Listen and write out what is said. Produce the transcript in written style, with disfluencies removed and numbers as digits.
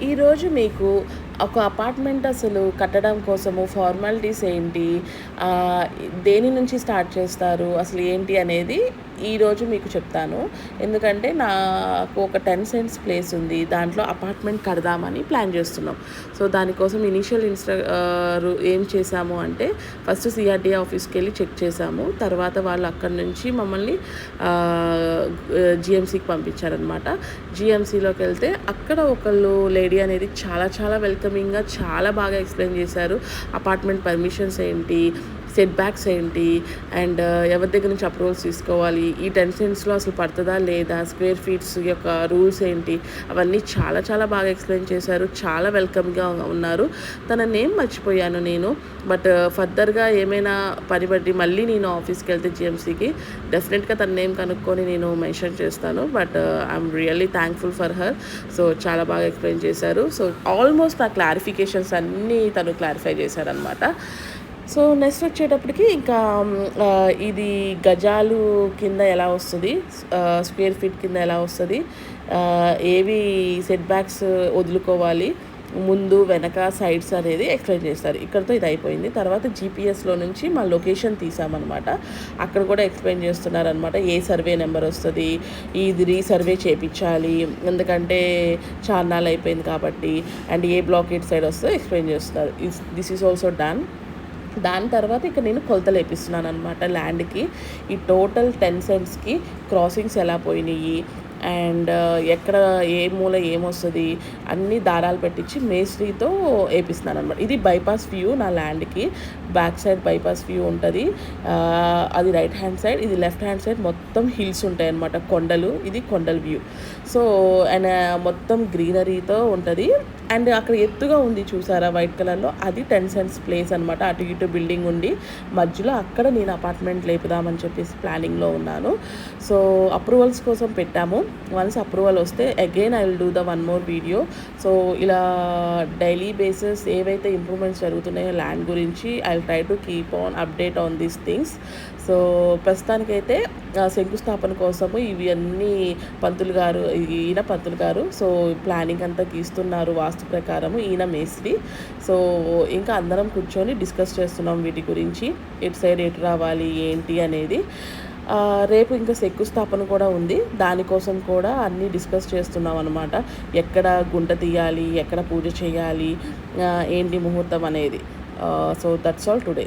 ఈరోజు మీకు ఒక అపార్ట్మెంట్ అసలు కట్టడం కోసము ఫార్మాలిటీస్ ఏంటి? ఆహ్, దేని నుంచి స్టార్ట్ చేస్తారు? అసలు ఏంటి అనేది ఈరోజు మీకు చెప్తాను. ఎందుకంటే నాకు ఒక 10 సెంట్స్ ప్లేస్ ఉంది. దాంట్లో అపార్ట్మెంట్ కడదామని ప్లాన్ చేస్తున్నాం. సో, దానికోసం ఇనీషియల్ ఏం చేశాము అంటే ఫస్ట్ సీఆర్‌డీఏ ఆఫీస్‌కెళ్ళి చెక్ చేశాము. తర్వాత వాళ్ళు అక్కడి నుంచి మమ్మల్ని జీఎంసీకి పంపించారనమాట. జీఎంసీలోకెళ్తే అక్కడ ఒకళ్ళు లేడీ అనేది చాలా చాలా వెల్కమింగ్‌గా చాలా బాగా ఎక్స్‌ప్లెయిన్ చేశారు. అపార్ట్మెంట్ పర్మిషన్స్ ఏంటి, సెట్ బ్యాక్స్ ఏంటి, అండ్ ఎవరి దగ్గర నుంచి అప్రూవల్స్ తీసుకోవాలి, ఈ 10 సెంట్స్‌లో అసలు పడుతుందా లేదా, స్క్వేర్ ఫీట్స్ యొక్క రూల్స్ ఏంటి, అవన్నీ చాలా చాలా బాగా ఎక్స్‌ప్లెయిన్ చేశారు. చాలా వెల్కమ్‌గా ఉన్నారు. తన నేమ్ మర్చిపోయాను నేను. బట్ ఫర్దర్‌గా ఏమైనా పని బట్టి మళ్ళీ నేను ఆఫీస్‌కి వెళ్తే జీఎంసీకి డెఫినెట్గా తన నేమ్ కనుక్కొని నేను మెన్షన్ చేస్తాను. But I'm really thankful for her. So, చాలా బాగా ఎక్స్‌ప్లెయిన్ చేశారు. సో, ఆల్మోస్ట్ నా క్లారిఫికేషన్స్ అన్నీ తను క్లారిఫై చేశారనమాట. సో, నెక్స్ట్ వచ్చేటప్పటికి ఇంకా ఇది గజాలు కింద ఎలా వస్తుంది, స్క్వేర్ ఫీట్ కింద ఎలా వస్తుంది, ఏవి సెట్ బ్యాక్స్ వదులుకోవాలి, ముందు వెనక సైడ్స్ అనేది ఎక్స్ప్లెయిన్ చేస్తారు. ఇక్కడితో ఇది అయిపోయింది. తర్వాత జీపీఎస్లో నుంచి మా లొకేషన్ తీసామన్నమాట. అక్కడ కూడా ఎక్స్ప్లెయిన్ చేస్తున్నారనమాట. ఏ సర్వే నెంబర్ వస్తుంది, ఇది రీసర్వే చేయించాలి ఎందుకంటే చార్నాలు అయిపోయింది కాబట్టి, అండ్ ఏ బ్లాక్ ఎట్ సైడ్ వస్తుందో ఎక్స్ప్లెయిన్ చేస్తున్నారు. This is also done. దాని తర్వాత ఇక నేను కొలతలు వేపిస్తున్నాను అనమాట ల్యాండ్కి. ఈ టోటల్ 10 సెంట్స్కి క్రాసింగ్స్ ఎలా పోయినాయి, అండ్ ఎక్కడ ఏ మూల ఏమొస్తుంది అన్ని దారాలు పెట్టించి మేస్త్రీతో వేపిస్తున్నాను అనమాట. ఇది బైపాస్ వ్యూ నా ల్యాండ్కి. బ్యాక్ సైడ్ బైపాస్ వ్యూ ఉంటుంది. అది రైట్ హ్యాండ్ సైడ్, ఇది లెఫ్ట్ హ్యాండ్ సైడ్ మొత్తం హిల్స్ ఉంటాయి అనమాట, కొండలు. ఇది కొండల వ్యూ. సో, అండ్ మొత్తం గ్రీనరీతో ఉంటుంది. అండ్ అక్కడ ఎత్తుగా ఉంది చూసారా వైట్ కలర్లో, అది 10 సెంట్స్ ప్లేస్ అనమాట. అటు ఇటు బిల్డింగ్ ఉండి మధ్యలో అక్కడ నేను అపార్ట్మెంట్ లేపుదామని చెప్పేసి ప్లానింగ్లో ఉన్నాను. సో, అప్రూవల్స్ కోసం పెట్టాము. వన్స్ అప్రూవల్ వస్తే again I will do the one more video. So, ఇలా డైలీ బేసిస్ ఏవైతే ఇంప్రూవ్మెంట్స్ జరుగుతున్నాయో ల్యాండ్ గురించి I will try to keep on update on these things. So, ప్రస్తుతానికైతే శంకుస్థాపన కోసము ఇవి అన్నీ ఈయన పంతులు గారు సో ప్లానింగ్ అంతా గీస్తున్నారు వాస్తు ప్రకారము. ఈయన మేస్త్రి. సో, ఇంకా అందరం కూర్చొని డిస్కస్ చేస్తున్నాం వీటి గురించి, ఎటు సైడ్ ఎటు రావాలి ఏంటి అనేది. రేపు ఇంకా శంకుస్థాపన కూడా ఉంది. దానికోసం కూడా అన్నీ డిస్కస్ చేస్తున్నాం అనమాట. ఎక్కడ గుంట తీయాలి, ఎక్కడ పూజ చేయాలి, ఏంటి ముహూర్తం అనేది. So, that's all today.